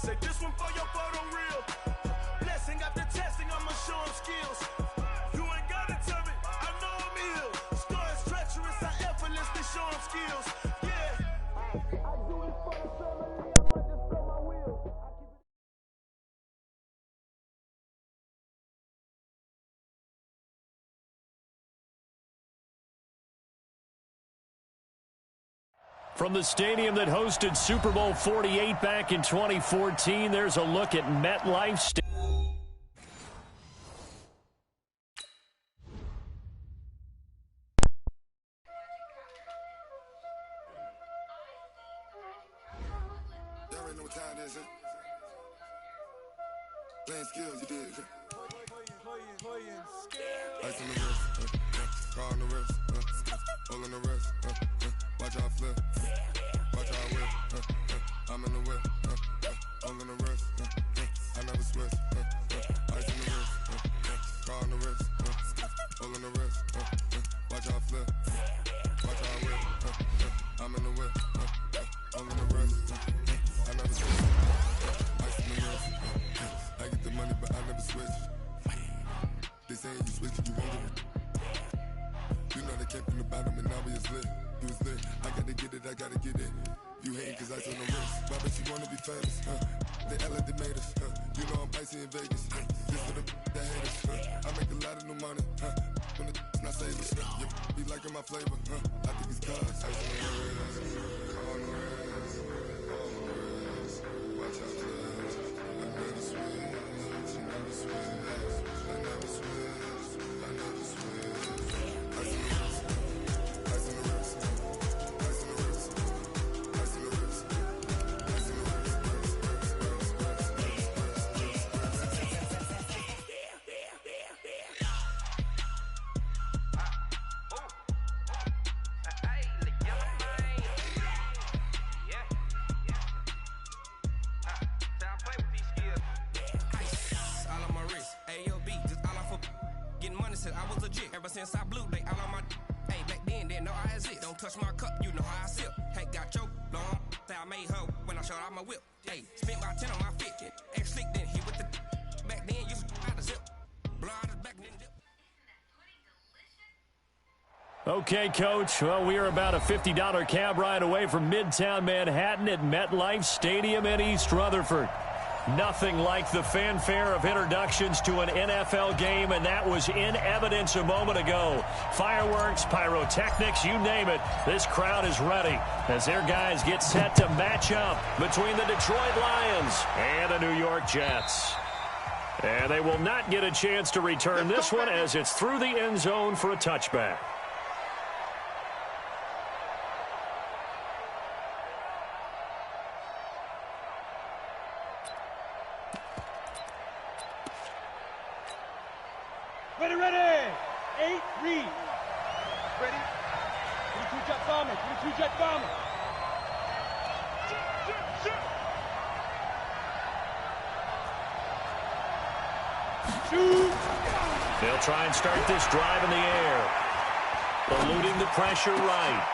Say this one for your photo reel. Blessing after testing, I'ma show him skills. You ain't gotta tell me, I know I'm ill. Stories treacherous, I effortlessly show him skills. Yeah. I do it for the family, I might just throw my wheel. From the stadium that hosted Super Bowl 48 back in 2014, there's a look at MetLife Stadium. Y'all already know what time it is, huh? Playing skills, you did, huh? Ice on the wrist, car on the wrist, hole in the wrist, watch out flip, watch out whip, I'm in the whip, hole in the wrist, I never switch, ice on the wrist, car on the wrist, hole in the wrist, watch out flip, watch out whip, I'm in the whip, hole in the wrist, I never switch, ice on the wrist, I get the money but I never switch. They saying you switch it, you won't get it. You know they came from the bottom and now we is lit. You was lit, I gotta get it, I gotta get it. You hating cause ice on the wrist. Why bet you wanna be famous, They act like they made us, You know I'm icy in Vegas, This for the that hate us, I make a lot of new money, When the not savers, You be liking my flavor, I think it's cause ice on the wrist, on the wrist, on the wrist. Watch out, cuz I never switch, I never switch. I never switch, I never switch. Ice on the wrist, ice on the wrist, ice on the wrist, ice on the wrist, ice on the I was legit ever since I blew they all on my hey back then didn't know I exist. Don't touch my cup, you know how I sip. Hey, got your long say I made her when I showed out my whip. Hey, spent my 10 on my fit. Ex slick then he with the back then used to out the zip. Blow out his back then dip. Okay, Coach. Well, we are about a $50 cab ride away from Midtown Manhattan at MetLife Stadium in East Rutherford. Nothing like the fanfare of introductions to an NFL game, and that was in evidence a moment ago. Fireworks, pyrotechnics, you name it. This crowd is ready as their guys get set to match up between the Detroit Lions and the New York Jets. And they will not get a chance to return this one as it's through the end zone for a touchback. Ready, ready. 8, read. Ready. 22 jet bomber. 22 jet bomber. Shoot. They'll try and start this drive in the air. Eluding the pressure right.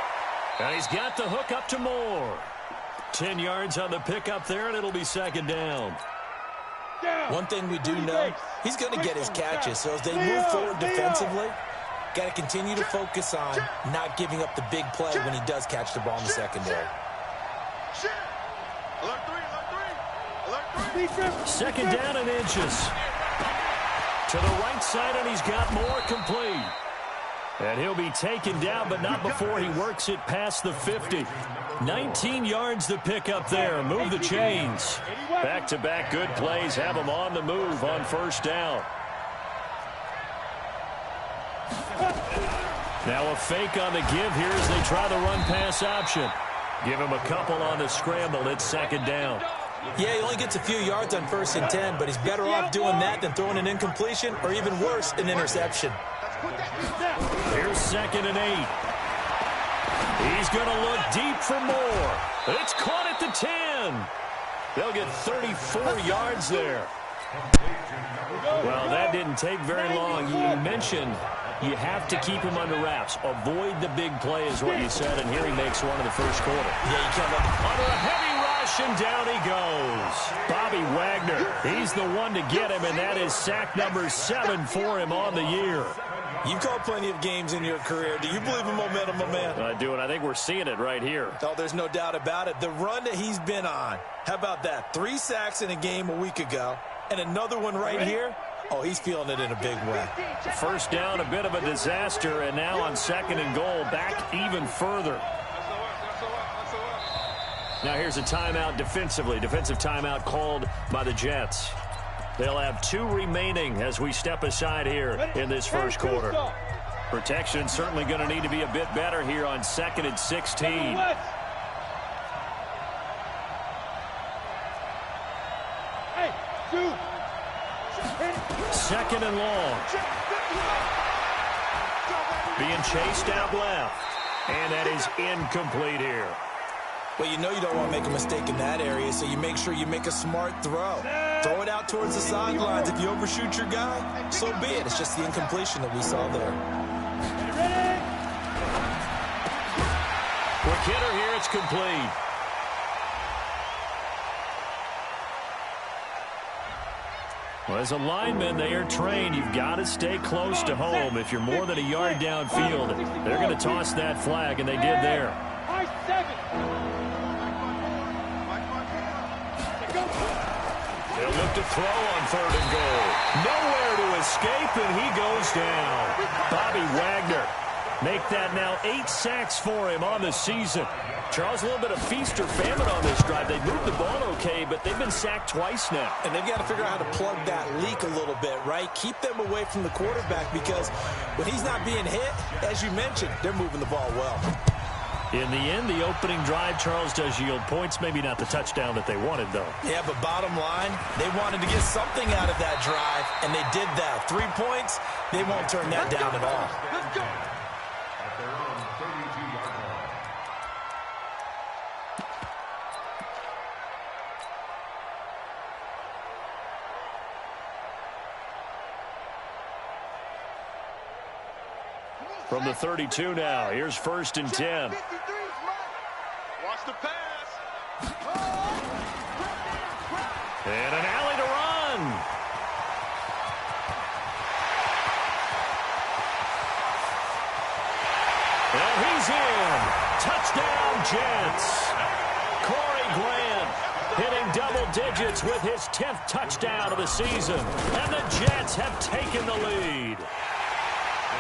And he's got the hook up to Moore. 10 yards on the pickup there, and it'll be second down. One thing we do know, he's going to get his catches. So as they move forward defensively, got to continue to focus on not giving up the big play when he does catch the ball in the secondary. Second down and inches. To the right side, and he's got Moore complete. And he'll be taken down, but not before he works it past the 50. 19 yards to pick up there. Move the chains. Back-to-back good plays have him on the move on first down. Now a fake on the give here as they try the run-pass option. Give him a couple on the scramble. It's second down. Yeah, he only gets a few yards on 1st and 10, but he's better off doing that than throwing an incompletion or even worse, an interception. Here's 2nd and 8. He's going to look deep for Moore. It's caught at the 10. They'll get 34 yards there. Well, that didn't take very long. You mentioned you have to keep him under wraps. Avoid the big play is what you said, and here he makes one in the first quarter. Yeah, you can't let him. Under a heavy rush, and down he goes. Bobby Wagner. He's the one to get him, and that is sack number 7 for him on the year. You've called plenty of games in your career. Do you believe in momentum, my man? I do, and I think we're seeing it right here. Oh, there's no doubt about it. The run that he's been on, how about that? 3 sacks in a game a week ago, and another one right here. Oh, he's feeling it in a big way. First down, a bit of a disaster, and now on 2nd and goal, back even further. Now here's a timeout defensively. Defensive timeout called by the Jets. They'll have 2 remaining as we step aside here in this first quarter. Protection certainly going to need to be a bit better here on 2nd and 16. Second and long. Being chased out left. And that is incomplete here. Well, you know you don't want to make a mistake in that area, so you make sure you make a smart throw. Throw it out towards the sidelines. If you overshoot your guy, so be it. It's just the incompletion that we saw there. Quick hitter here. It's complete. Well, as a lineman, they are trained. You've got to stay close to home. If you're more than a yard downfield, they're going to toss that flag, and they did there. They'll look to throw on 3rd and goal. Nowhere to escape, and he goes down. Bobby Wagner. Make that now 8 sacks for him on the season. Charles, a little bit of feast or famine on this drive. They moved the ball okay, but they've been sacked twice now. And they've got to figure out how to plug that leak a little bit, right? Keep them away from the quarterback because when he's not being hit, as you mentioned, they're moving the ball well. In the end, the opening drive, Charles, does yield points. Maybe not the touchdown that they wanted, though. Yeah, but bottom line, they wanted to get something out of that drive, and they did that. 3 points, they won't turn that down at all. Let's go. From the 32 now, here's 1st and 10. Watch the pass. And an alley to run. And he's in. Touchdown, Jets. Corey Grant hitting double digits with his 10th touchdown of the season. And the Jets have taken the lead.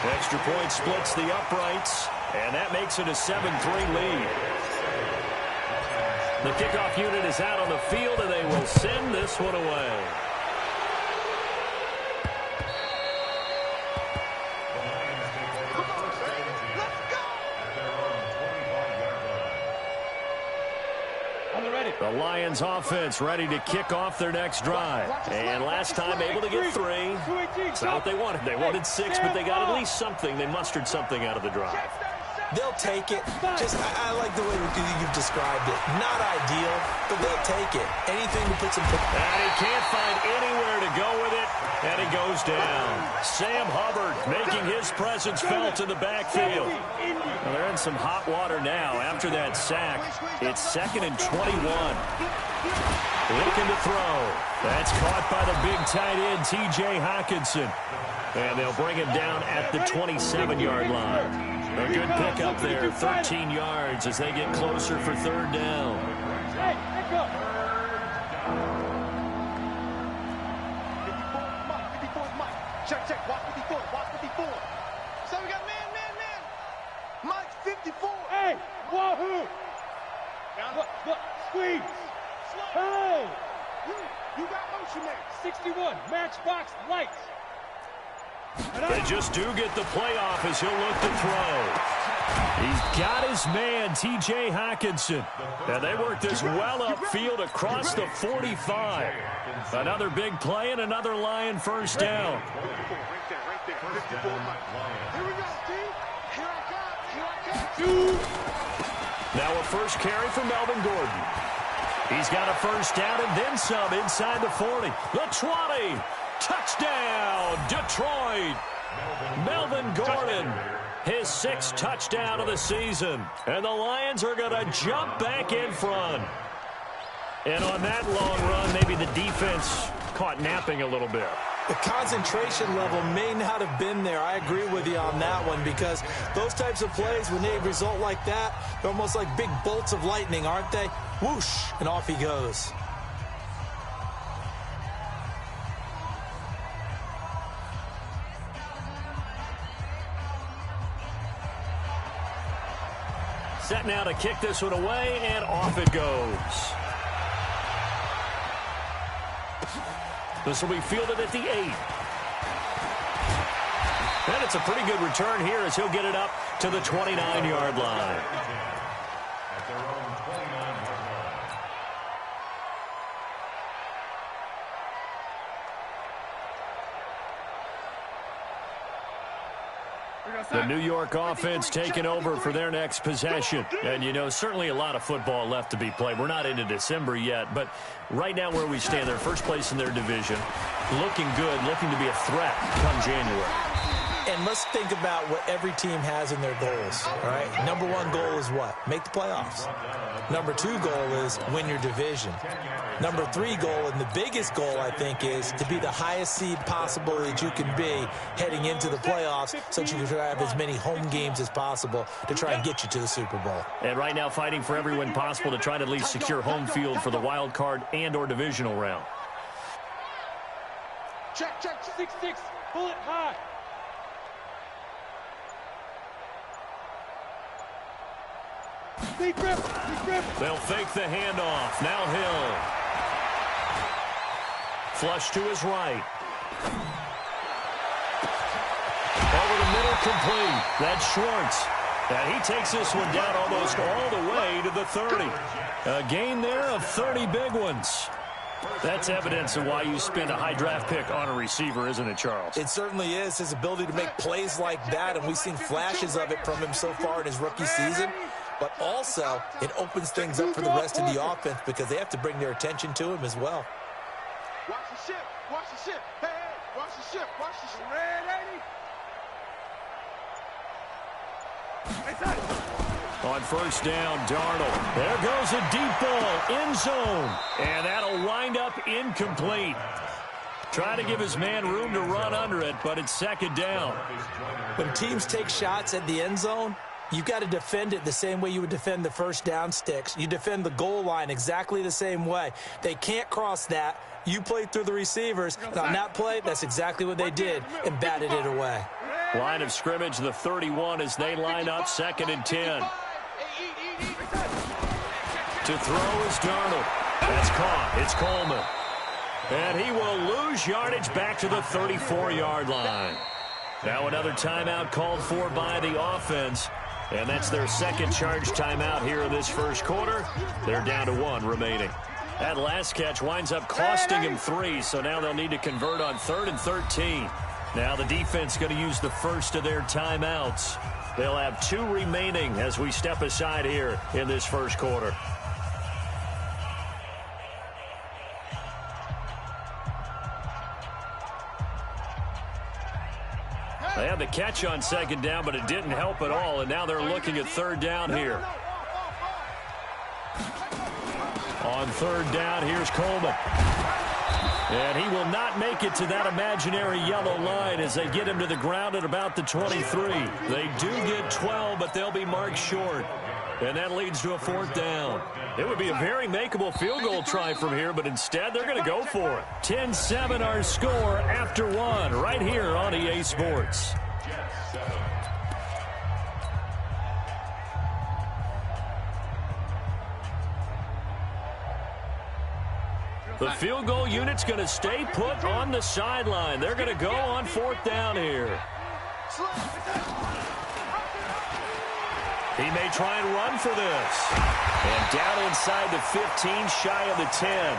Extra point splits the uprights, and that makes it a 7-3 lead. The kickoff unit is out on the field, and they will send this one away. The Lions offense ready to kick off their next drive. And last time able to get 3. It's not what they wanted. They wanted 6, but they got at least something. They mustered something out of the drive. They'll take it. I like the way you've described it. Not ideal, but they'll take it. Anything to put some... And he can't find anywhere to go with it, and he goes down. Sam Hubbard making his presence felt in the backfield. Well, they're in some hot water now after that sack. It's 2nd and 21. Looking to throw. That's caught by the big tight end, T.J. Hockenson. And they'll bring him down at the 27-yard line. A good pickup there, 13 yards as they get closer for 3rd down. Hey, let's go. 54 is Mike. Check. Watch 54. So we got man. Mike, 54. Hey, wahoo. Look, squeeze. Hey. You got motion man. 61, matchbox lights. They just do get the playoff as he'll look to throw. He's got his man, T.J. Hockenson. And they work this well upfield across the 45. Another big play and another Lion first down. Right there. 54 Mike. Here we go, team. Here I come. Now a first carry for Melvin Gordon. He's got a first down and then some inside the 40. The 20. Touchdown, Detroit. Melvin Gordon, his 6th touchdown of the season. And the Lions are going to jump back in front. And on that long run, maybe the defense caught napping a little bit. The concentration level may not have been there. I agree with you on that one, because those types of plays, when they result like that, they're almost like big bolts of lightning, aren't they? Whoosh, and off he goes. Set now to kick this one away, and off it goes. This will be fielded at the 8. And it's a pretty good return here as he'll get it up to the 29-yard line. The New York offense taking over for their next possession. And, you know, certainly a lot of football left to be played. We're not into December yet, but right now where we stand, they're first place in their division, looking good, looking to be a threat come January. And let's think about what every team has in their goals, all right? Number one goal is what? Make the playoffs. Number two goal is win your division. Number three goal, and the biggest goal, I think, is to be the highest seed possible that you can be heading into the playoffs, so that you can try to have as many home games as possible to try and get you to the Super Bowl. And right now fighting for every win possible to try to at least secure home field for the wild card and or divisional round. Check, 6-6, pull it high. Deep grip. They'll fake the handoff. Now Hill. Flush to his right. Over the middle, complete. That's Schwartz. And he takes this one down almost all the way to the 30. A gain there of 30 big ones. That's evidence of why you spend a high draft pick on a receiver, isn't it, Charles? It certainly is. His ability to make plays like that, and we've seen flashes of it from him so far in his rookie season. But also, it opens things up for the rest of the offense because they have to bring their attention to him as well. Watch the ship. Hey, watch the ship. Red 80. On first down, Darnold. There goes a deep ball, end zone. And that'll wind up incomplete. Try to give his man room to run under it, but it's second down. When teams take shots at the end zone, you've got to defend it the same way you would defend the first down sticks. You defend the goal line exactly the same way. They can't cross that. You play through the receivers. And on that play, that's exactly what they did and batted it away. Line of scrimmage, the 31 as they line up, 2nd and 10. To throw is Darnold. That's caught. It's Coleman. And he will lose yardage back to the 34-yard line. Now another timeout called for by the offense. And that's their second charge timeout here in this first quarter. They're down to 1 remaining. That last catch winds up costing him 3, so now they'll need to convert on 3rd and 13. Now the defense going to use the first of their timeouts. They'll have 2 remaining as we step aside here in this first quarter. They had the catch on second down, but it didn't help at all, and now they're looking at third down here. On third down, here's Coleman. And he will not make it to that imaginary yellow line as they get him to the ground at about the 23. They do get 12, but they'll be marked short. And that leads to a 4th down. It would be a very makeable field goal try from here, but instead they're going to go for it. 10-7 our score after 1 right here on EA Sports. The field goal unit's going to stay put on the sideline. They're going to go on 4th down here. He may try and run for this. And down inside the 15, shy of the 10.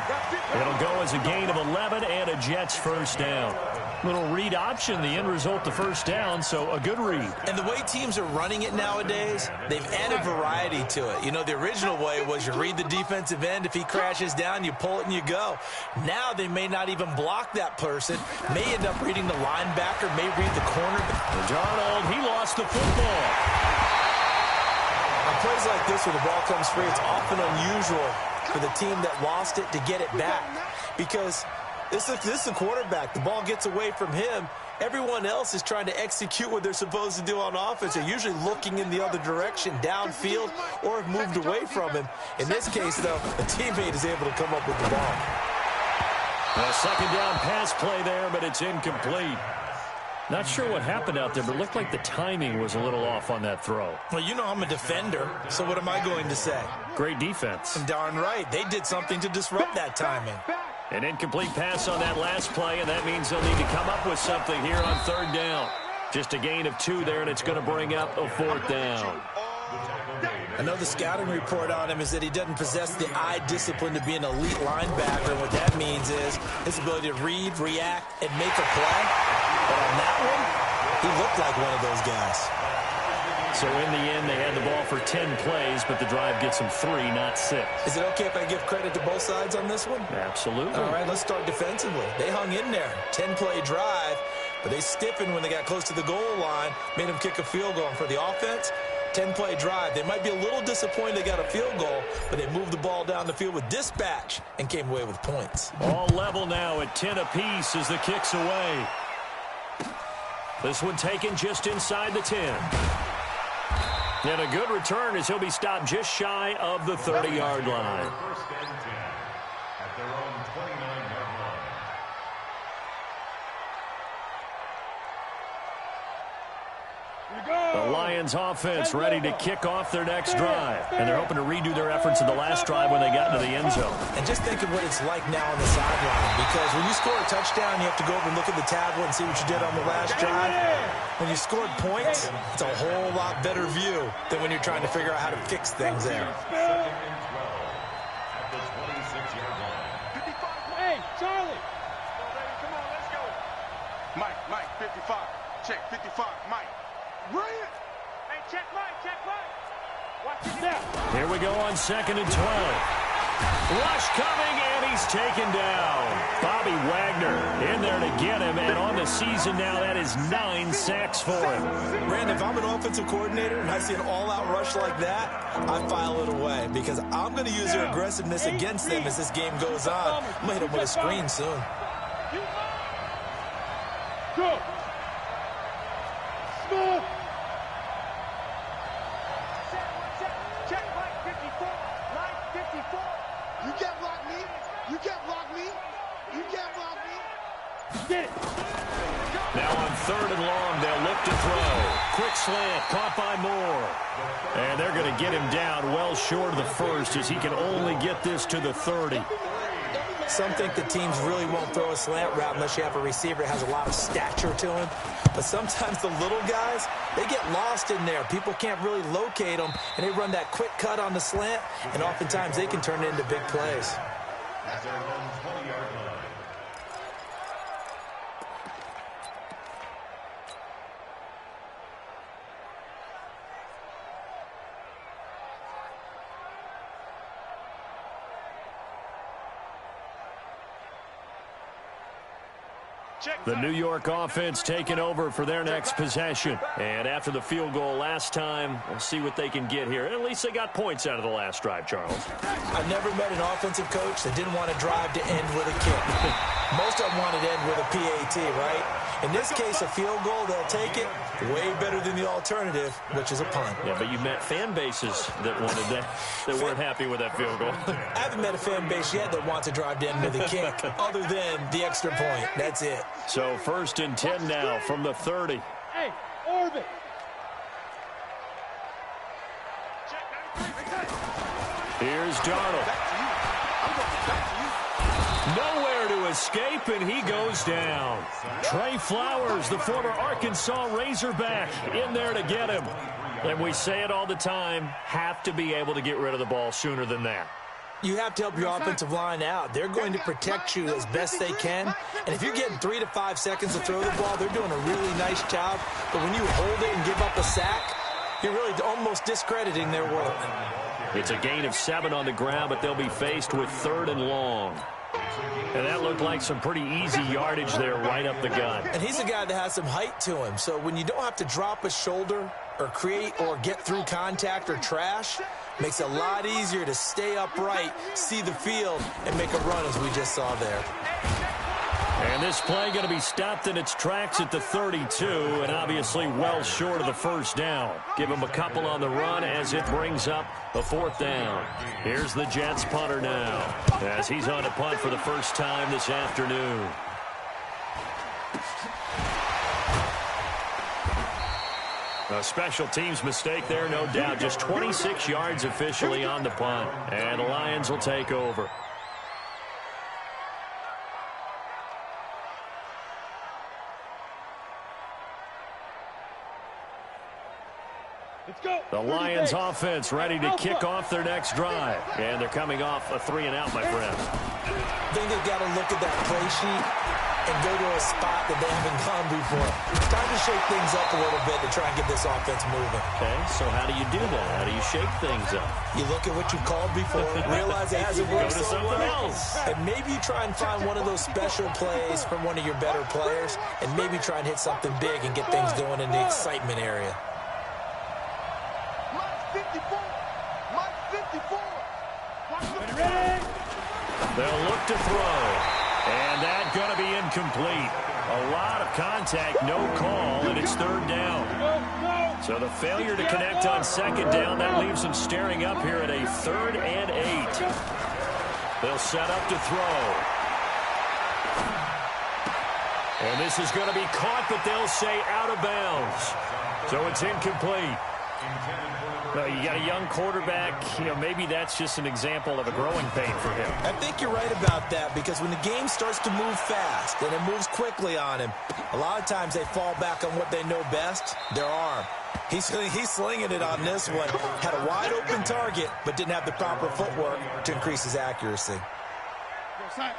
It'll go as a gain of 11 and a Jets first down. Little read option, the end result, the first down, so a good read. And the way teams are running it nowadays, they've added variety to it. You know, the original way was you read the defensive end. If he crashes down, you pull it and you go. Now they may not even block that person, may end up reading the linebacker, may read the corner. Darnold, he lost the football. On plays like this where the ball comes free, it's often unusual for the team that lost it to get it back. Because this is a quarterback. The ball gets away from him. Everyone else is trying to execute what they're supposed to do on offense. They're usually looking in the other direction, downfield, or have moved away from him. In this case, though, a teammate is able to come up with the ball. A second down pass play there, but it's incomplete. Not sure what happened out there, but it looked like the timing was a little off on that throw. Well, you know I'm a defender, so what am I going to say? Great defense. And darn right, they did something to disrupt that timing. An incomplete pass on that last play, and that means they'll need to come up with something here on third down. Just a gain of 2 there, and it's going to bring up a 4th down. I know the scouting report on him is that he doesn't possess the eye discipline to be an elite linebacker, and what that means is his ability to read, react, and make a play. But on that one, he looked like one of those guys. So in the end, they had the ball for 10 plays, but the drive gets them 3, not 6. Is it okay if I give credit to both sides on this one? Absolutely. All right, let's start defensively. They hung in there. 10-play drive, but they stiffened when they got close to the goal line, made them kick a field goal. And for the offense, 10-play drive. They might be a little disappointed they got a field goal, but they moved the ball down the field with dispatch and came away with points. All level now at 10 apiece as the kick's away. This one taken just inside the 10. And a good return as he'll be stopped just shy of the 30-yard line. First and 10 at their own 29-yard line. The Lions offense ready to kick off their next drive. And they're hoping to redo their efforts in the last drive when they got into the end zone. And just think of what it's like now on the sideline. Because when you score a touchdown, you have to go over and look at the tablet and see what you did on the last drive. When you scored points, it's a whole lot better view than when you're trying to figure out how to fix things there. Second and 12 at the 26-yard line. Hey, Charlie. Come on, let's go. Mike, 55. Check, 55, Mike. Bring it. Hey, check Mike. Watch it now. Here we go on 2nd and 12. Rush coming, and he's taken down. Bobby Wagner in there to get him, and on the season now, that is 9 sacks for him. Brandon, if I'm an offensive coordinator and I see an all-out rush like that, I file it away because I'm going to use their aggressiveness against them as this game goes on. I'm going to hit them with a screen soon. Go. Smooth. Check Mike 54. Mike 54. You can't block me. You can't block me. You can't block me. Get it. Now on 3rd and long, they'll look to throw. Quick slant, caught by Moore. And they're going to get him down well short of the first as he can only get this to the 30. Some think the teams really won't throw a slant route unless you have a receiver that has a lot of stature to him. But sometimes the little guys, they get lost in there. People can't really locate them, and they run that quick cut on the slant, and oftentimes they can turn it into big plays. At their own 20-yard line. The New York offense taking over for their next possession. And after the field goal last time, we'll see what they can get here. At least they got points out of the last drive, Charles. I've never met an offensive coach that didn't want to drive to end with a kick. Most of them wanted to end with a PAT, right? In this case, a field goal, they'll take it. Way better than the alternative, which is a punt. Yeah, but you met fan bases that wanted that, that weren't happy with that field goal. I haven't met a fan base yet that wants to drive to end with a kick, other than the extra point. That's it. So 1st and 10 now from the 30. Hey, orbit. Here's Darnold. Nowhere to escape, and he goes down. Trey Flowers, the former Arkansas Razorback, in there to get him. And we say it all the time, have to be able to get rid of the ball sooner than that. You have to help your offensive line out. They're going to protect you as best they can. And if you're getting 3 to 5 seconds to throw the ball, they're doing a really nice job. But when you hold it and give up a sack, you're really almost discrediting their work. It's a gain of 7 on the ground, but they'll be faced with 3rd and long. And that looked like some pretty easy yardage there right up the gut. And he's a guy that has some height to him. So when you don't have to drop a shoulder or create or get through contact or trash, makes it a lot easier to stay upright, see the field, and make a run as we just saw there. And this play going to be stopped in its tracks at the 32, and obviously well short of the first down. Give him a couple on the run as it brings up a 4th down. Here's the Jets punter now, as he's on to punt for the first time this afternoon. A special teams mistake there, no doubt. Just 26 yards officially on the punt, and the Lions will take over. The Lions offense ready to kick off their next drive. And they're coming off a 3-and-out, my friends. I think they've got to look at that play sheet and go to a spot that they haven't gone before. It's time to shake things up a little bit to try and get this offense moving. Okay, so how do you do that? How do you shake things up? You look at what you called before, realize it hasn't worked Go to something else. and maybe you try and find one of those special plays from one of your better players, and maybe try and hit something big and get things going in the excitement area. They'll look to throw. And that's going to be incomplete. A lot of contact, no call, and it's 3rd down. So the failure to connect on 2nd down, that leaves them staring up here at a 3rd and 8. They'll set up to throw. And this is going to be caught, but they'll say out of bounds. So it's incomplete. You got a young quarterback, maybe that's just an example of a growing pain for him. I think you're right about that, because when the game starts to move fast and it moves quickly on him, a lot of times they fall back on what they know best, their arm. He's slinging it on this one. Had a wide open target, but didn't have the proper footwork to increase his accuracy.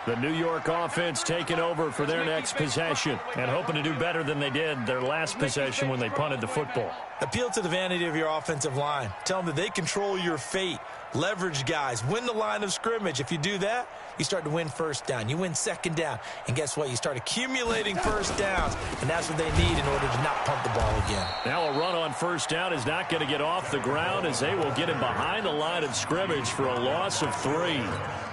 The New York offense taking over for their next possession and hoping to do better than they did their last possession when they punted the football. Appeal to the vanity of your offensive line. Tell them that they control your fate. Leverage guys. Win the line of scrimmage. If you do that, you start to win 1st down. You win 2nd down. And guess what? You start accumulating 1st downs. And that's what they need in order to not punt the ball again. Now a run on 1st down is not going to get off the ground, as they will get him behind the line of scrimmage for a loss of 3.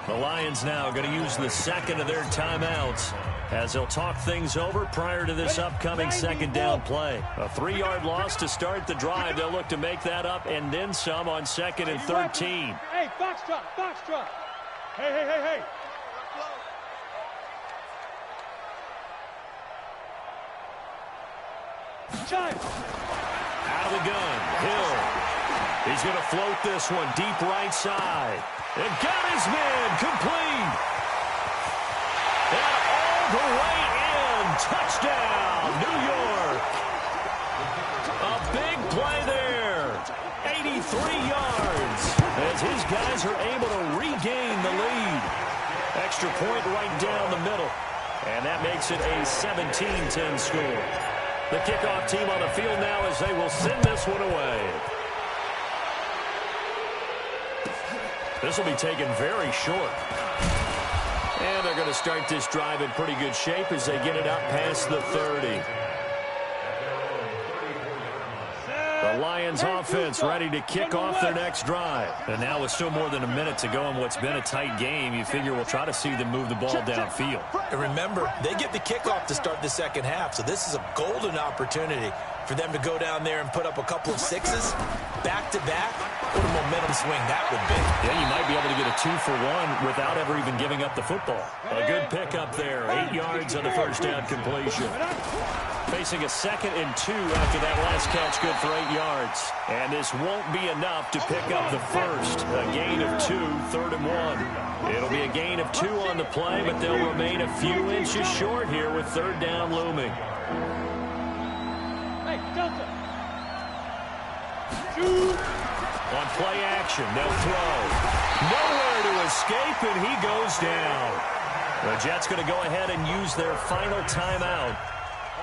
The Lions now going to use the 2nd of their timeouts as they'll talk things over prior to this upcoming 2nd down play. A 3-yard loss to start the drive. They'll look to make that up and then some on 2nd and 13. Hey, box drop. Hey. Out of the gun, Hill. He's going to float this one deep right side. And got his man complete. And all the way in. Touchdown, New York. A big play there. 83 yards as his guys are able to regain the lead. Extra point right down the middle. And that makes it a 17-10 score. The kickoff team on the field now as they will send this one away. This will be taken very short. And they're going to start this drive in pretty good shape as they get it up past the 30. The Lions offense ready to kick off their next drive. And now with still more than a minute to go in what's been a tight game, you figure we'll try to see them move the ball downfield. And remember, they get the kickoff to start the 2nd half, so this is a golden opportunity for them to go down there and put up a couple of 6s back-to-back. What a momentum swing that would be. Yeah, you might be able to get a 2-for-1 without ever even giving up the football. A good pickup there. 8 yards on the first down completion. Facing a 2nd and 2 after that last catch, good for 8 yards. And this won't be enough to pick up the first. A gain of 2, 3rd and 1. It'll be a gain of 2 on the play, but they'll remain a few inches short here with 3rd down looming. Hey, Delta. On play action, they'll throw. Nowhere to escape, and he goes down. The Jets going to go ahead and use their final timeout,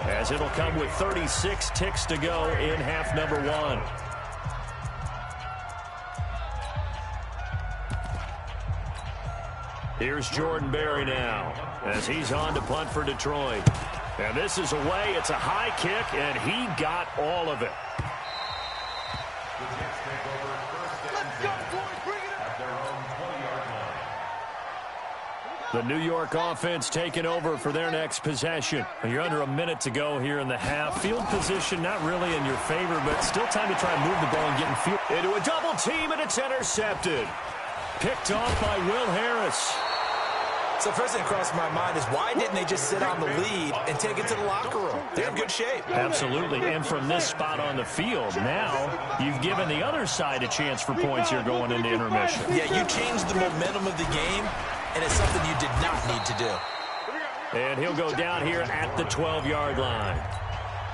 as it'll come with 36 ticks to go in half number 1. Here's Jordan Berry now as he's on to punt for Detroit. And this is away. It's a high kick, and he got all of it. Let's go, boys. Bring it up. The New York offense taking over for their next possession. You're under a minute to go here in the half. Field position not really in your favor, but still time to try and move the ball and get in field. Into a double team, and it's intercepted. Picked off by Will Harris. So first thing that crossed my mind is why didn't they just sit on the lead and take it to the locker room? They're in good shape. Absolutely, and from this spot on the field, now you've given the other side a chance for points here going into intermission. Yeah, you changed the momentum of the game, and it's something you did not need to do. And he'll go down here at the 12-yard line.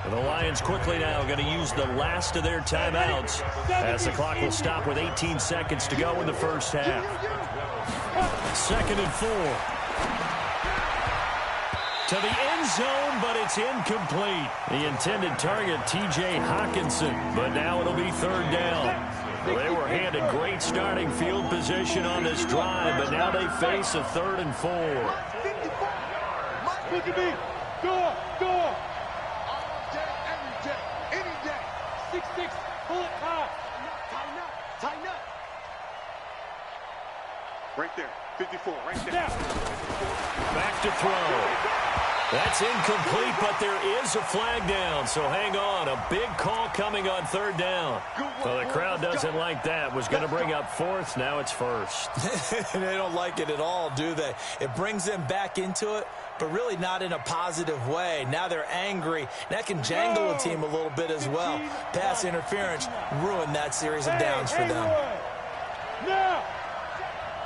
And the Lions quickly now going to use the last of their timeouts as the clock will stop with 18 seconds to go in the first half. 2nd and 4. To the end zone, but it's incomplete. The intended target, T.J. Hawkinson, but now it'll be 3rd down. They were handed great starting field position on this drive, but now they face a 3rd and 4. Look at me. Go. All day, every day, any day. 6'6", pull it high. Tighten up. Right there, 54, right there. Now. Back to throw. That's incomplete, but there is a flag down, so hang on. A big call coming on 3rd down. Well, the crowd doesn't like that. Was going to bring up 4th, now it's 1st. They don't like it at all, do they? It brings them back into it, but really not in a positive way. Now they're angry. That can jangle a team a little bit as well. Pass interference ruined that series of downs for them. Now.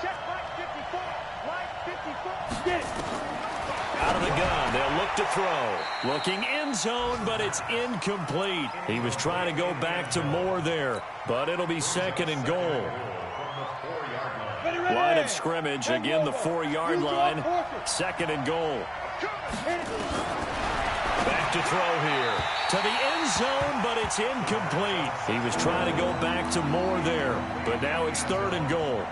Check Mike 54. Mike 54. Get it. Out of the gun, they'll look to throw. Looking end zone, but it's incomplete. He was trying to go back to Moore there, but it'll be 2nd and goal. Line of scrimmage, again the 4-yard line. 2nd and goal. Back to throw here. To the end zone, but it's incomplete. He was trying to go back to Moore there, but now it's 3rd and goal.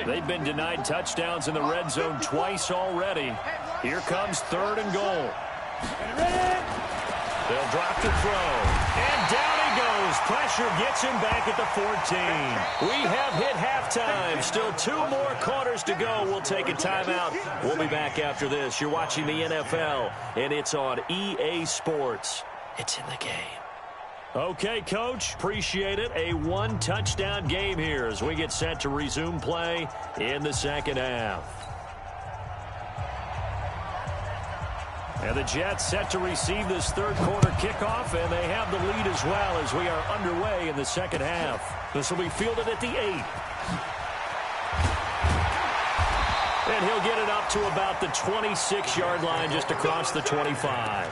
They've been denied touchdowns in the red zone twice already. Here comes 3rd and goal. They'll drop the throw. And down he goes. Pressure gets him back at the 14. We have hit halftime. Still 2 more quarters to go. We'll take a timeout. We'll be back after this. You're watching the NFL, and it's on EA Sports. It's in the game. Okay, Coach, appreciate it. A 1-touchdown game here as we get set to resume play in the 2nd half. And the Jets set to receive this 3rd quarter kickoff, and they have the lead as well as we are underway in the 2nd half. This will be fielded at the 8. And he'll get it up to about the 26-yard line just across the 25.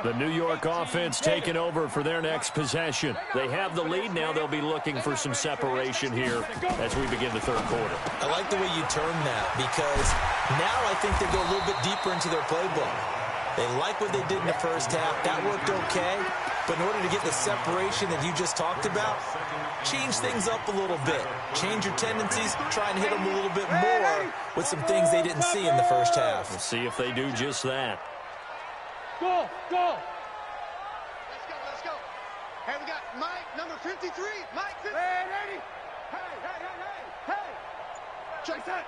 The New York offense taking over for their next possession. They have the lead now. They'll be looking for some separation here as we begin the 3rd quarter. I like the way you term that because now I think they go a little bit deeper into their playbook. They like what they did in the first half. That worked okay. But in order to get the separation that you just talked about, change things up a little bit. Change your tendencies. Try and hit them a little bit more with some things they didn't see in the first half. We'll see if they do just that. Go. Let's go. Hey, we got Mike, number 53. Mike 53. Hey. Check that.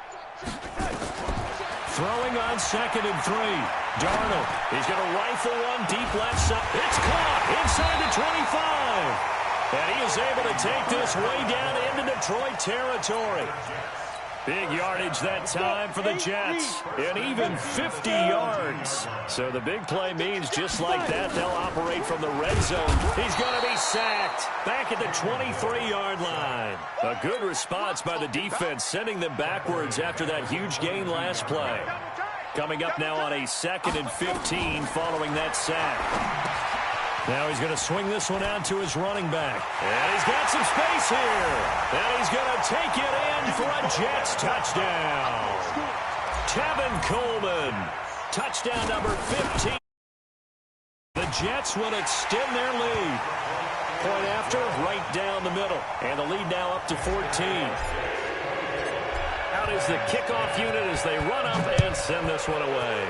Throwing on 2nd and 3. Darnold, he's going to rifle one deep left side. It's caught inside the 25. And he is able to take this way down into Detroit territory. Big yardage that time for the Jets, and even 50 yards. So the big play means just like that, they'll operate from the red zone. He's going to be sacked back at the 23-yard line. A good response by the defense, sending them backwards after that huge gain last play. Coming up now on a 2nd and 15 following that sack. Now he's going to swing this one out to his running back. And he's got some space here. And he's going to take it in for a Jets touchdown. Tevin Coleman. Touchdown number 15. The Jets will extend their lead. Point after, right down the middle. And the lead now up to 14. Out is the kickoff unit as they run up and send this one away.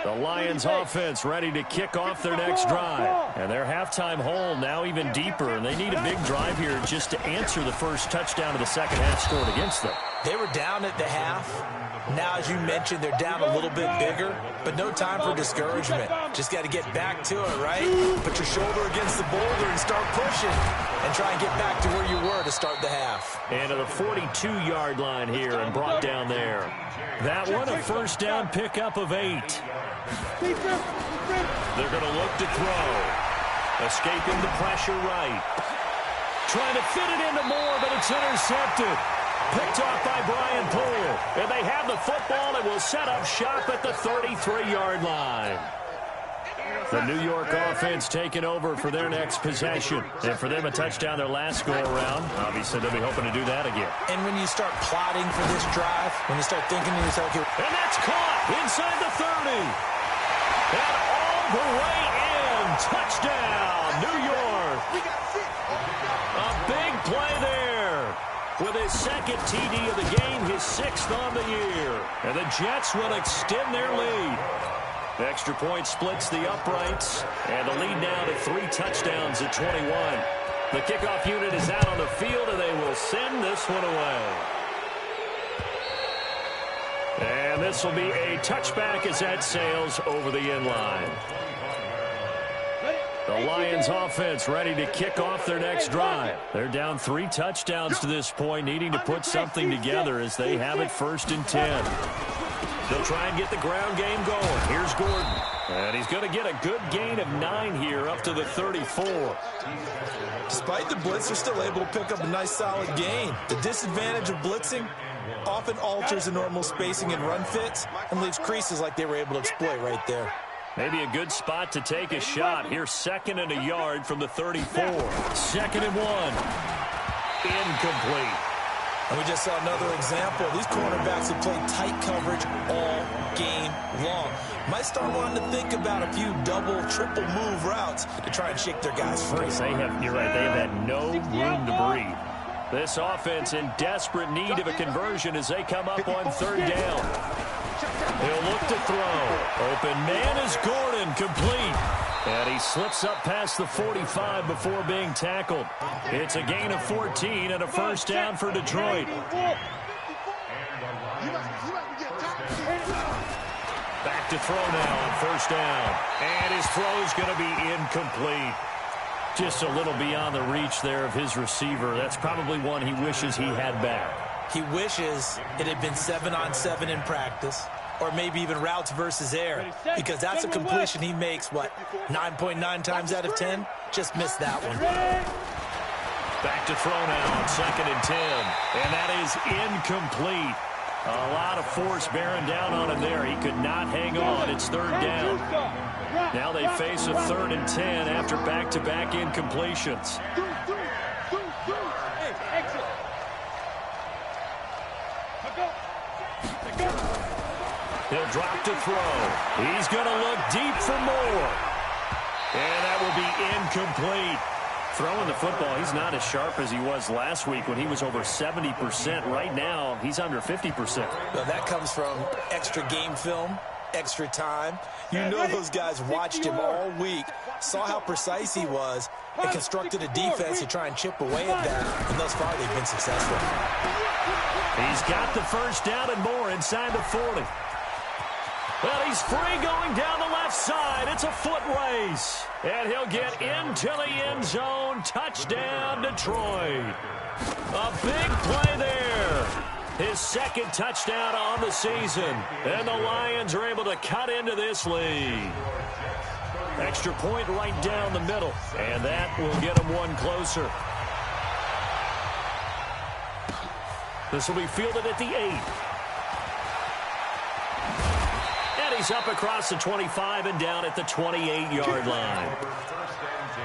The Lions offense ready to kick off their next drive. And their halftime hole now even deeper. And they need a big drive here just to answer the first touchdown of the second half scored against them. They were down at the half. Now, as you mentioned, they're down a little bit bigger, but no time for discouragement. Just got to get back to it, right? Put your shoulder against the boulder and start pushing and try and get back to where you were to start the half. And to the 42-yard line here and brought down there. That one, a first down pickup of 8. They're going to look to throw. Escaping the pressure right. Trying to fit it into Moore, but it's intercepted. Picked off by Brian Poole. And they have the football and will set up shop at the 33-yard line. The New York offense taking over for their next possession. And for them, a touchdown their last go-around. Obviously, they'll be hoping to do that again. And when you start plotting for this drive, when you start thinking to yourself, and that's caught inside the 30. And all the way in. Touchdown, New York. A big play there. With his second TD of the game, his 6th on the year. And the Jets will extend their lead. The extra point splits the uprights. And the lead now to 3 touchdowns at 21. The kickoff unit is out on the field, and they will send this one away. And this will be a touchback as that sails over the end line. The Lions offense ready to kick off their next drive. They're down 3 touchdowns to this point, needing to put something together as they have it 1st and 10. They'll try and get the ground game going. Here's Gordon. And he's going to get a good gain of 9 here up to the 34. despite the blitz, they're still able to pick up a nice solid gain. The disadvantage of blitzing often alters the normal spacing and run fits and leaves creases like they were able to exploit right there. Maybe a good spot to take a shot. Here's 2nd and a yard from the 34. 2nd and 1. Incomplete. And we just saw another example. These cornerbacks have played tight coverage all game long. Might start wanting to think about a few double, triple move routes to try and shake their guys free. You're right, they have had no room to breathe. This offense in desperate need of a conversion as they come up on 3rd down. He'll look to throw. Open man is Gordon, complete. And he slips up past the 45 before being tackled. It's a gain of 14 and a 1st down for Detroit. Back to throw now on 1st down. And his throw is going to be incomplete. Just a little beyond the reach there of his receiver. That's probably one he wishes he had back. He wishes it had been 7-on-7 in practice, or maybe even routes versus air, because that's a completion he makes, 9.9 times out of 10? Just missed that one. Back to throw now on 2nd and 10. And that is incomplete. A lot of force bearing down on him there. He could not hang on. It's 3rd down. Now they face a 3rd and 10 after back-to-back incompletions. He'll drop to throw. He's going to look deep for more. And that will be incomplete. Throwing the football, he's not as sharp as he was last week when he was over 70%. Right now, he's under 50%. Well, that comes from extra game film, extra time. You know those guys watched him all week, saw how precise he was, and constructed a defense to try and chip away at that. And thus far, they've been successful. He's got the 1st down and more inside the 40. Well, he's free going down the left side. It's a foot race. And he'll get into the end zone. Touchdown, Detroit. A big play there. His 2nd touchdown on the season. And the Lions are able to cut into this lead. Extra point right down the middle. And that will get them one closer. This will be fielded at the 8. he's up across the 25 and down at the 28-yard line. First and 10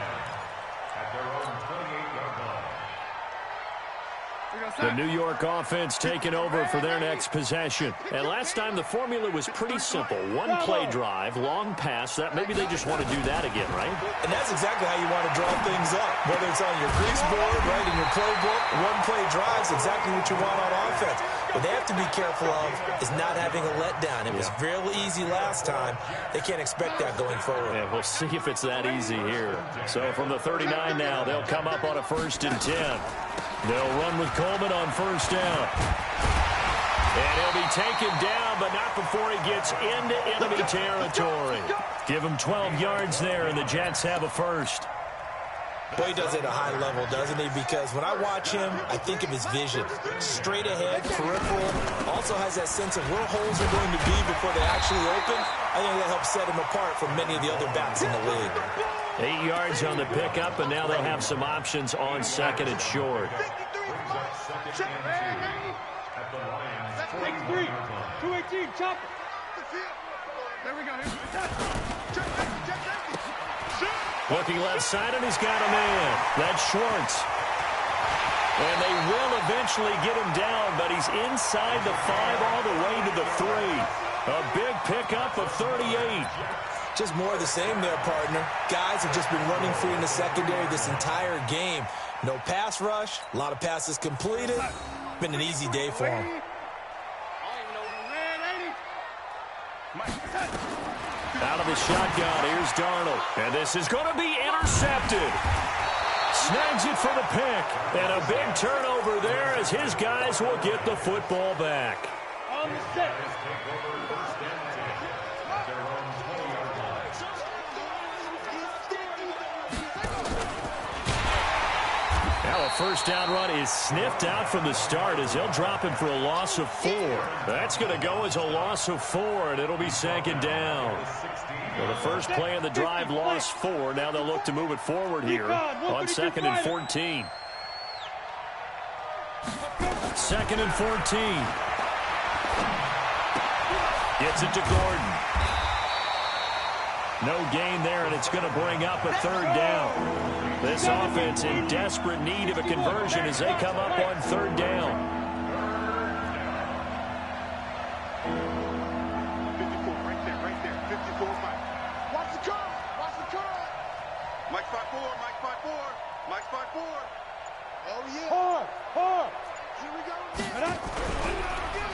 at their own 28-yard line. The New York offense taking over for their next possession. And last time the formula was pretty simple. One play drive, long pass. That maybe they just want to do that again, right? And that's exactly how you want to draw things up. Whether it's on your crease board, right, in your playbook, one play drive is exactly what you want on offense. What they have to be careful of is not having a letdown. It was real easy last time. They can't expect that going forward. Yeah, we'll see if it's that easy here. So from the 39 now, they'll come up on a 1st and 10. They'll run with Coleman on 1st down. And he'll be taken down, but not before he gets into enemy territory. Give him 12 yards there, and the Jets have a 1st. Boy, he does it at a high level, doesn't he? Because when I watch him, I think of his vision. Straight ahead, peripheral. Also has that sense of where holes are going to be before they actually open. I think that helps set him apart from many of the other backs in the league. 8 yards on the pickup, and now they have some options on 2nd and short. Take 3. 218. Chop. There we go. Looking left side, and he's got a man. That's Schwartz. And they will eventually get him down, but he's inside the 5 all the way to the 3. A big pickup of 38. Just more of the same there, partner. Guys have just been running free in the secondary this entire game. No pass rush, a lot of passes completed. Been an easy day for him. Out of the shotgun, here's Darnold. And this is going to be intercepted. Snags it for the pick. And a big turnover there as his guys will get the football back. On the set. Now a 1st down run is sniffed out from the start as they'll drop him for a loss of 4. That's going to go as a loss of 4, and it'll be 2nd down. Well, the first play of the drive lost 4. Now they'll look to move it forward here on 2nd and 14. 2nd and 14. Gets it to Gordon. No gain there, and it's going to bring up a 3rd down. This offense in desperate need of a conversion as they come up on 3rd down. 54, right there. 54, Mike. Watch the curve. Mike 5-4, Mike 5-4. Oh, yeah. Hard. Here we go.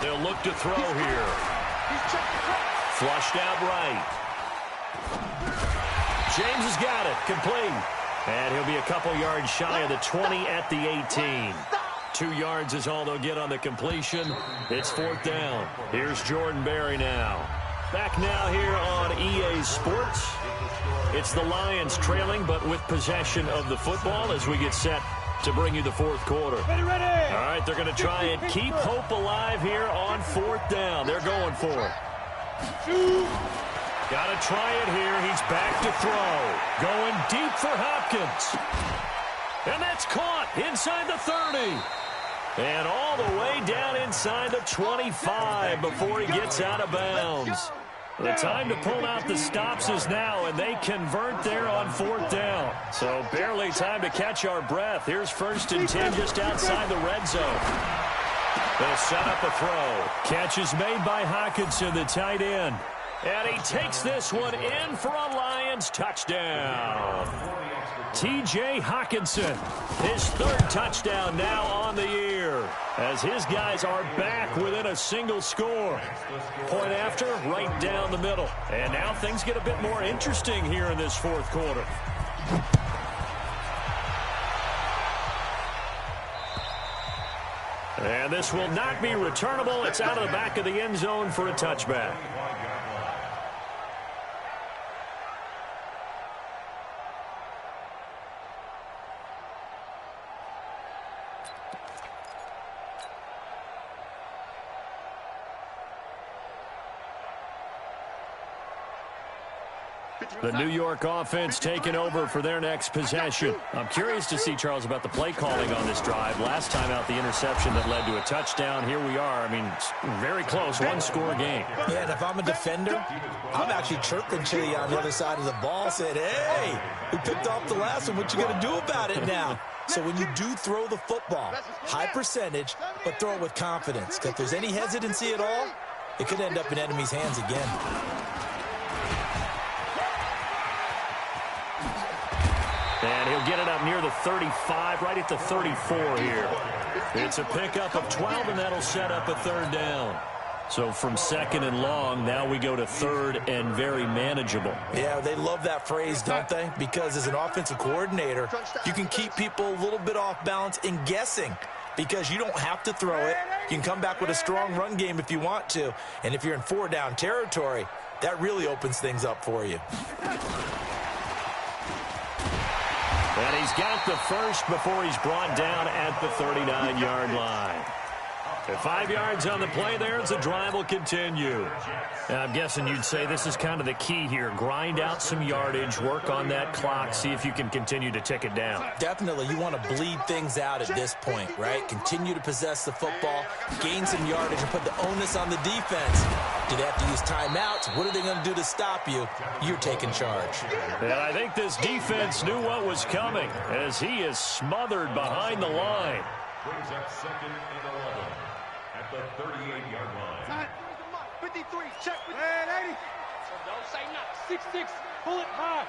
They'll look to throw here. Flushed out right. James has got it. Complete. And he'll be a couple yards shy of the 20 at the 18. 2 yards is all they'll get on the completion. It's 4th down. Here's Jordan Berry now. Back now here on EA Sports. It's the Lions trailing, but with possession of the football as we get set to bring you the 4th quarter. Ready. All right, they're going to try and keep hope alive here on 4th down. They're going for it. Got to try it here. He's back to throw. Going deep for Hopkins. And that's caught inside the 30. And all the way down inside the 25 before he gets out of bounds. The time to pull out the stops is now, and they convert there on 4th down. So barely time to catch our breath. Here's 1st and 10 just outside the red zone. They'll set up a throw. Catch is made by Hockenson, the tight end. And he takes this one in for a Lions touchdown. T.J. Hockenson, his 3rd touchdown now on the year, as his guys are back within a single score. Point after, right down the middle. And now things get a bit more interesting here in this 4th quarter. And this will not be returnable. It's out of the back of the end zone for a touchback. The New York offense taking over for their next possession. I'm curious to see, Charles, about the play calling on this drive. Last time out, the interception that led to a touchdown. Here we are. I mean, it's very close, one-score game. Yeah, and if I'm a defender, I'm actually chirping Chili on the other side of the ball, saying, hey, we picked off the last one. What you going to do about it now? So when you do throw the football, high percentage, but throw it with confidence. Because if there's any hesitancy at all, it could end up in enemy's hands again. And he'll get it up near the 35, right at the 34 here. It's a pickup of 12, and that'll set up a third down. So from second and long, now we go to third and very manageable. Yeah, they love that phrase, don't they? Because as an offensive coordinator, you can keep people a little bit off balance and guessing because you don't have to throw it. You can come back with a strong run game if you want to. And if you're in four-down territory, that really opens things up for you. And he's got the first before he's brought down at the 39-yard line. 5 yards on the play there as the drive will continue. Now, I'm guessing you'd say this is kind of the key here. Grind out some yardage, work on that clock, see if you can continue to tick it down. Definitely. You want to bleed things out at this point, right? Continue to possess the football, gain some yardage, and put the onus on the defense. Do they have to use timeouts? What are they going to do to stop you? You're taking charge. And I think this defense knew what was coming as he is smothered behind the line. Brings up second and 11 at the 38-yard line. 53, check with 80. So don't say nothing. 6'6", pull it high.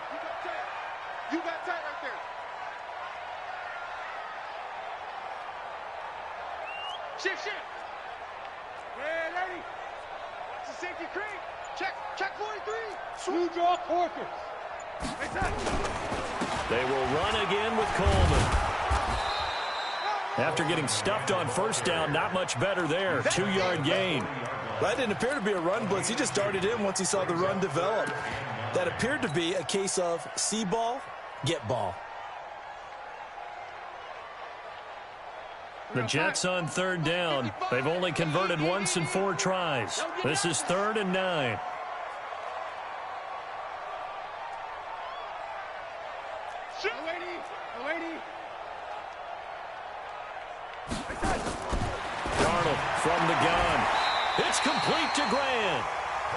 You got tight right there. Shift. Red 80. It's a safety creek. Check 43. New draw Corkers. They will run again with Coleman. After getting stuffed on first down, not much better there. 2-yard gain. That didn't appear to be a run blitz. He just darted in once he saw the run develop. That appeared to be a case of see ball, get ball. The Jets on third down. They've only converted once in 4 tries. This is 3rd and 9. From the gun. It's complete to Grant.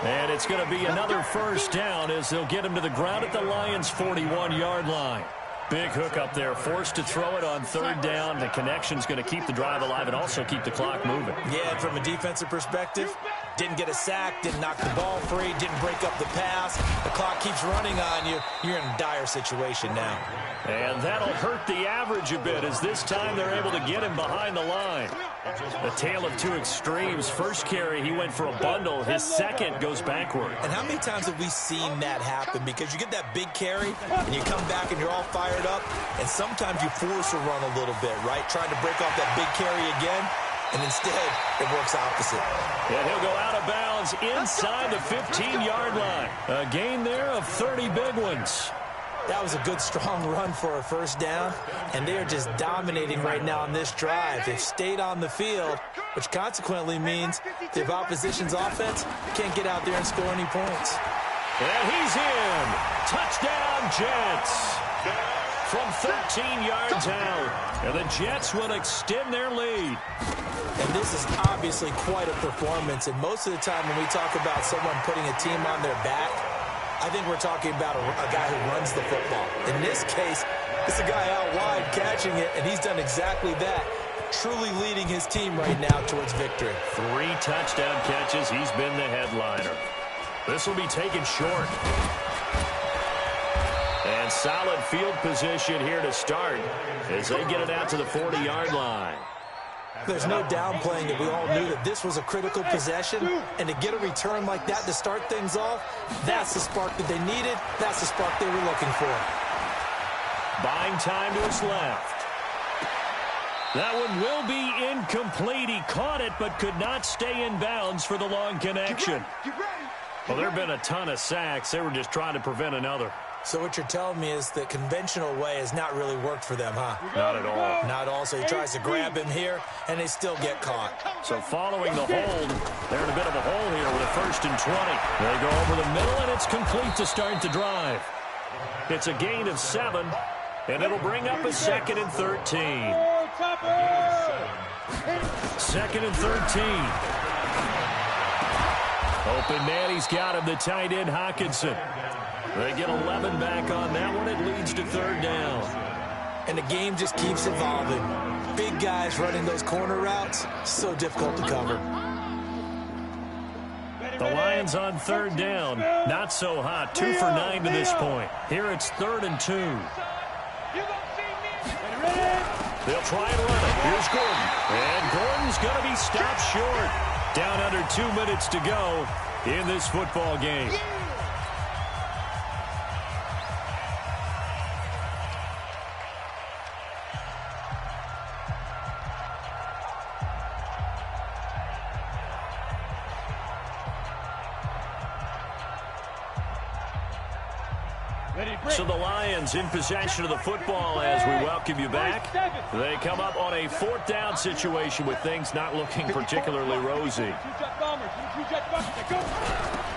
And it's going to be another first down as they'll get him to the ground at the Lions' 41-yard line. Big hook up there, forced to throw it on third down. The connection's going to keep the drive alive and also keep the clock moving. Yeah, and from a defensive perspective, didn't get a sack, didn't knock the ball free, didn't break up the pass. The clock keeps running on you. You're in a dire situation now. And that'll hurt the average a bit as this time they're able to get him behind the line. A tale of two extremes. First carry, he went for a bundle. His second goes backward. And how many times have we seen that happen? Because you get that big carry, and you come back and you're all fired up, and sometimes you force a run a little bit, right? Trying to break off that big carry again, and instead it works opposite. And he'll go out of bounds inside the 15-yard line. A gain there of 30 big ones. That was a good, strong run for a first down, and they are just dominating right now on this drive. They've stayed on the field, which consequently means the opposition's offense can't get out there and score any points. And he's in. Touchdown, Jets. From 13 yards out. And the Jets will extend their lead. And this is obviously quite a performance, and most of the time when we talk about someone putting a team on their back, I think we're talking about a guy who runs the football. In this case, it's a guy out wide catching it, and he's done exactly that, truly leading his team right now towards victory. 3 touchdown catches. He's been the headliner. This will be taken short. And solid field position here to start as they get it out to the 40-yard line. There's no downplaying it. We all knew that this was a critical possession, and to get a return like that to start things off, that's the spark that they needed. That's the spark they were looking for. Buying time to his left. That one will be incomplete. He caught it but could not stay in bounds for the long connection. Well, there have been a ton of sacks. They were just trying to prevent another. So what you're telling me is the conventional way has not really worked for them, huh? Not at all. Not at all. So he tries to grab him here, and they still get caught. So following the hold, they're in a bit of a hole here with a 1st and 20. They go over the middle, and it's complete to start the drive. It's a gain of 7, and it'll bring up a 2nd and 13. 2nd and 13. Open man, he's got him, the tight end, Hawkinson. They get 11 back on that one. It leads to 3rd down. And the game just keeps evolving. Big guys running those corner routes, so difficult to cover. The Lions on 3rd down. Not so hot. 2 for 9 to this point. Here it's 3rd and 2. They'll try and run it. Here's Gordon. And Gordon's going to be stopped short. Down under 2 minutes to go in this football game. So the Lions in possession of the football as we welcome you back. They come up on a 4th down situation with things not looking particularly rosy.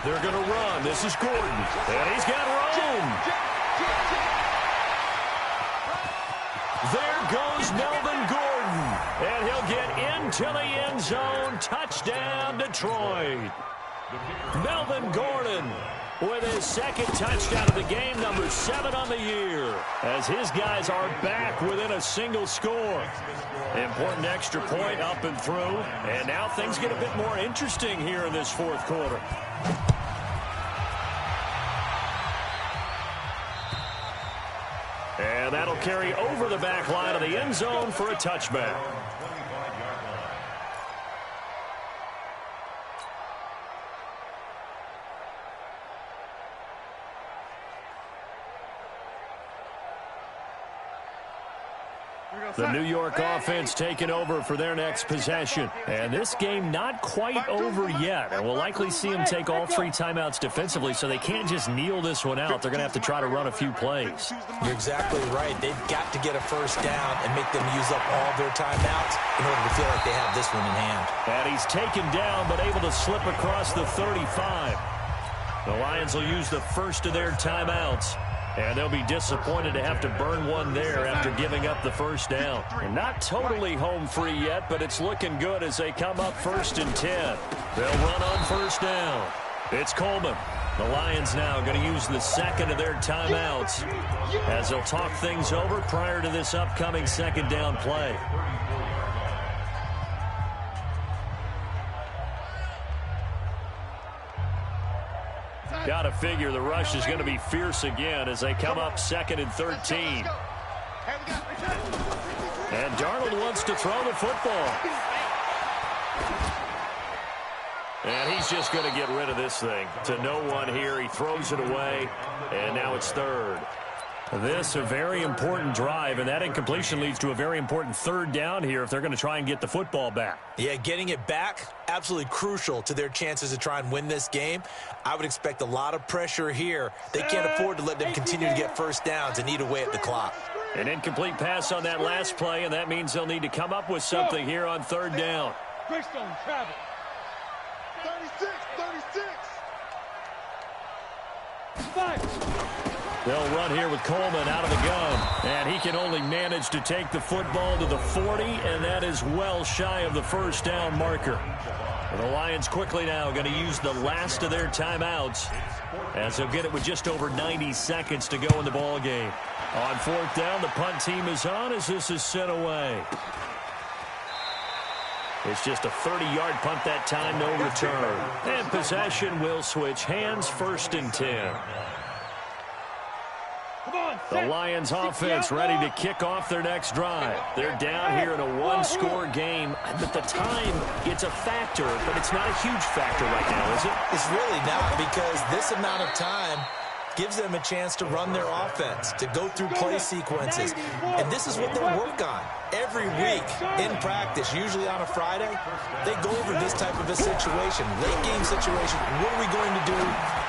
They're going to run. This is Gordon. And he's got room. There goes Melvin Gordon. And he'll get into the end zone. Touchdown, Detroit. Melvin Gordon with his 2nd touchdown of the game, number 7 on the year, as his guys are back within a single score. Important extra point up and through, and now things get a bit more interesting here in this 4th quarter. And that'll carry over the back line of the end zone for a touchback. The New York offense taking over for their next possession. And this game not quite over yet. And we'll likely see them take all 3 timeouts defensively, so they can't just kneel this one out. They're going to have to try to run a few plays. You're exactly right. They've got to get a 1st down and make them use up all their timeouts in order to feel like they have this one in hand. And he's taken down but able to slip across the 35. The Lions will use the first of their timeouts. And they'll be disappointed to have to burn one there after giving up the 1st down. And not totally home free yet, but it's looking good as they come up 1st and 10. They'll run on 1st down. It's Coleman. The Lions now going to use the 2nd of their timeouts as they'll talk things over prior to this upcoming 2nd down play. Got to figure the rush is going to be fierce again as they come up 2nd and 13. And Darnold wants to throw the football. And he's just going to get rid of this thing to no one here. He throws it away, and now it's 3rd. This a very important drive, and that incompletion leads to a very important 3rd down here if they're going to try and get the football back. Yeah, getting it back, absolutely crucial to their chances to try and win this game. I would expect a lot of pressure here. They can't afford to let them continue to get 1st downs and eat away at the clock. An incomplete pass on that last play, and that means they'll need to come up with something here on 3rd down. Greystone travel. 36, 36. 5. They'll run here with Coleman out of the gun. And he can only manage to take the football to the 40, and that is well shy of the 1st down marker. The Lions quickly now going to use the last of their timeouts as they'll get it with just over 90 seconds to go in the ball game. On 4th down, the punt team is on as this is sent away. It's just a 30-yard punt that time, no return. And possession will switch hands, 1st and 10. The Lions offense ready to kick off their next drive. They're down here in a 1-score game, but the time, it's a factor, but it's not a huge factor right now, is it? It's really not, because this amount of time gives them a chance to run their offense, to go through play sequences. And this is what they work on every week in practice, usually on a Friday. They go over this type of a situation, late game situation. What are we going to do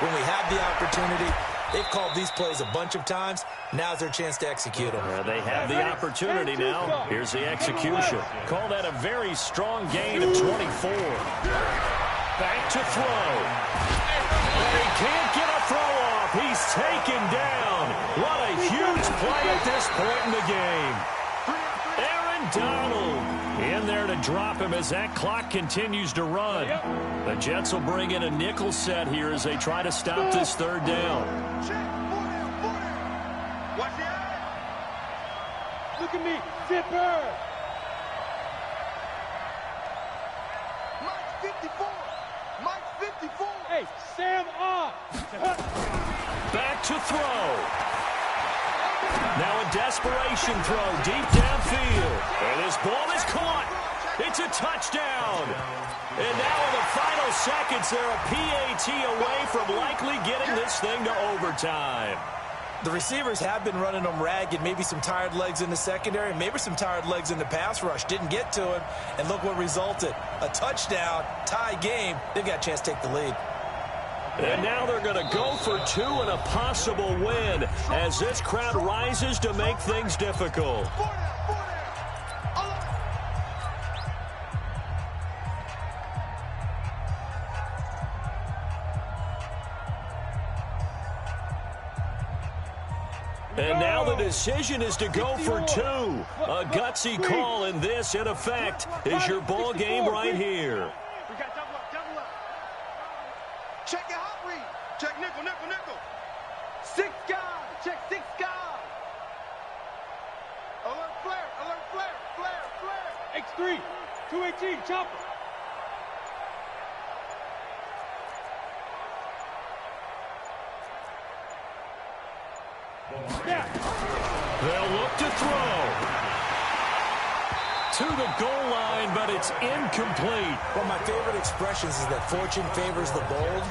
when we have the opportunity? They've called these plays a bunch of times. Now's their chance to execute them. They have the opportunity now. Here's the execution. Call that a very strong gain of 24. Back to throw. And he can't get a throw off. He's taken down. What a huge play at this point in the game. Aaron Donald in there to drop him as that clock continues to run. The Jets will bring in a nickel set here as they try to stop this third down. Watch the eye. Look at me. Zipper. Mike 54. Mike 54. Hey, Sam off. Back to throw. Now a desperation throw deep downfield. And his ball is caught. It's a touchdown. And now in the final seconds, they're a PAT away from likely getting this thing to overtime. The receivers have been running them ragged. Maybe some tired legs in the secondary, maybe some tired legs in the pass rush. Didn't get to him, and look what resulted. A touchdown, tie game. They've got a chance to take the lead. And now they're going to go for two and a possible win as this crowd rises to make things difficult. And now the decision is to go for two. A gutsy call, and this, in effect, is your ball game right here. We got double up, double up. Check your hot read. Check nickel, nickel, nickel. 6 guys. Check 6 guys. Alert flare, alert flare, flare, flare. X3, 218, chopper. They'll look to throw. To the goal line, but it's incomplete. One of my favorite expressions is that fortune favors the bold.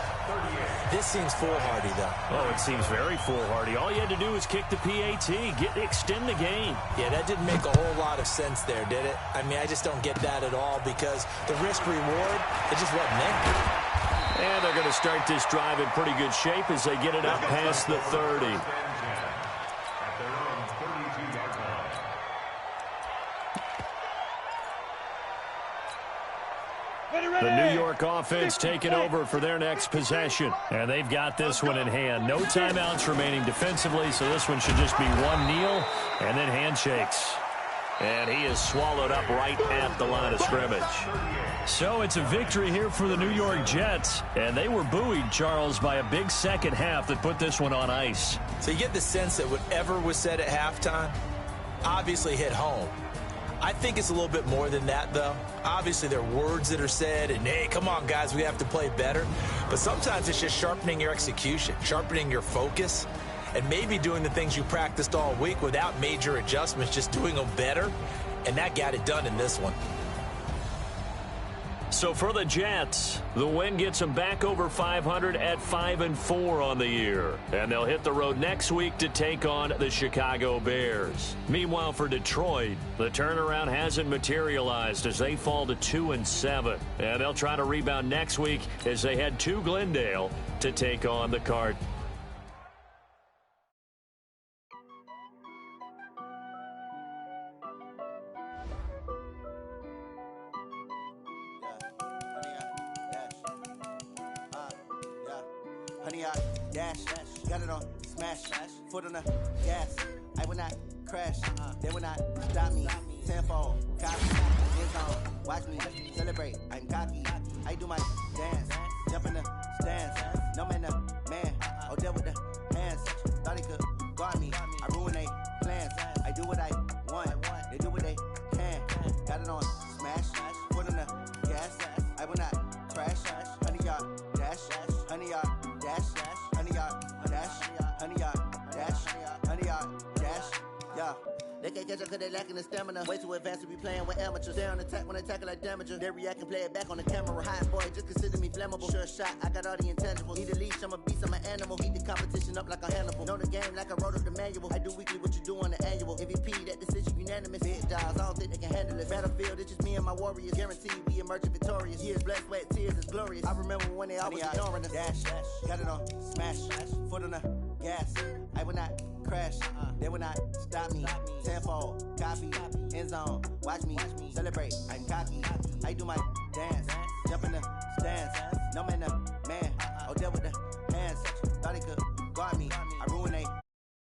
This seems foolhardy, though. Oh, it seems very foolhardy. All you had to do was kick the PAT, extend the game. Yeah, that didn't make a whole lot of sense there, did it? I mean, I just don't get that at all because the risk-reward, it just wasn't there. And they're going to start this drive in pretty good shape as they get it up past the 30. The New York offense taking over for their next possession. And they've got this one in hand. No timeouts remaining defensively, so this one should just be one kneel and then handshakes. And he is swallowed up right at the line of scrimmage. So it's a victory here for the New York Jets. And they were buoyed, Charles, by a big second half that put this one on ice. So you get the sense that whatever was said at halftime obviously hit home. I think it's a little bit more than that, though. Obviously, there are words that are said, and, hey, come on, guys, we have to play better. But sometimes it's just sharpening your execution, sharpening your focus, and maybe doing the things you practiced all week without major adjustments, just doing them better. And that got it done in this one. So for the Jets, the win gets them back over 500 at 5-4 on the year. And they'll hit the road next week to take on the Chicago Bears. Meanwhile, for Detroit, the turnaround hasn't materialized as they fall to 2-7. And they'll try to rebound next week as they head to Glendale to take on the Cardinals. Honey, I dash, got it on smash, foot on the gas. I will not crash, they will not stop me. Tenfold, copy, hands on, watch me celebrate. I'm cocky, I do my dance, jump in the stands. No man, the man, oh, deal with the hands. Thought he could guard me, I ruin they plans. I do what I want, they do what they can. Got it on smash, foot on the gas. I will not crash, honey, y'all dash, honey, y'all. Honey, y'all, dash, honey, y'all, dash, honey, y'all, dash, yeah. They can't catch up cause they lacking the stamina. Way too advanced to be playing with amateurs. They on attack when they tackle like damager. They react and play it back on the camera. Hot boy, just consider me flammable. Sure shot, I got all the intangibles. Need a leash, I'm a beast, I'm an animal. Heat the competition up like a Hannibal. Know the game like I wrote up the manual. I do weekly what you do on the annual. MVP, that decision unanimous. Big jobs, I don't think they can handle it. Battlefield, it's just me and my warriors. Guaranteed we emerging victorious. Years, blood, sweat, tears, it's glorious. I remember when they always ignoring us. Dash, got it on smash, foot on the gas. I will not crash, they will not stop me. Tenfold, copy, end zone, watch me celebrate. I'm cocky, I do my dance, jump in the stands. No man, man, oh, there with the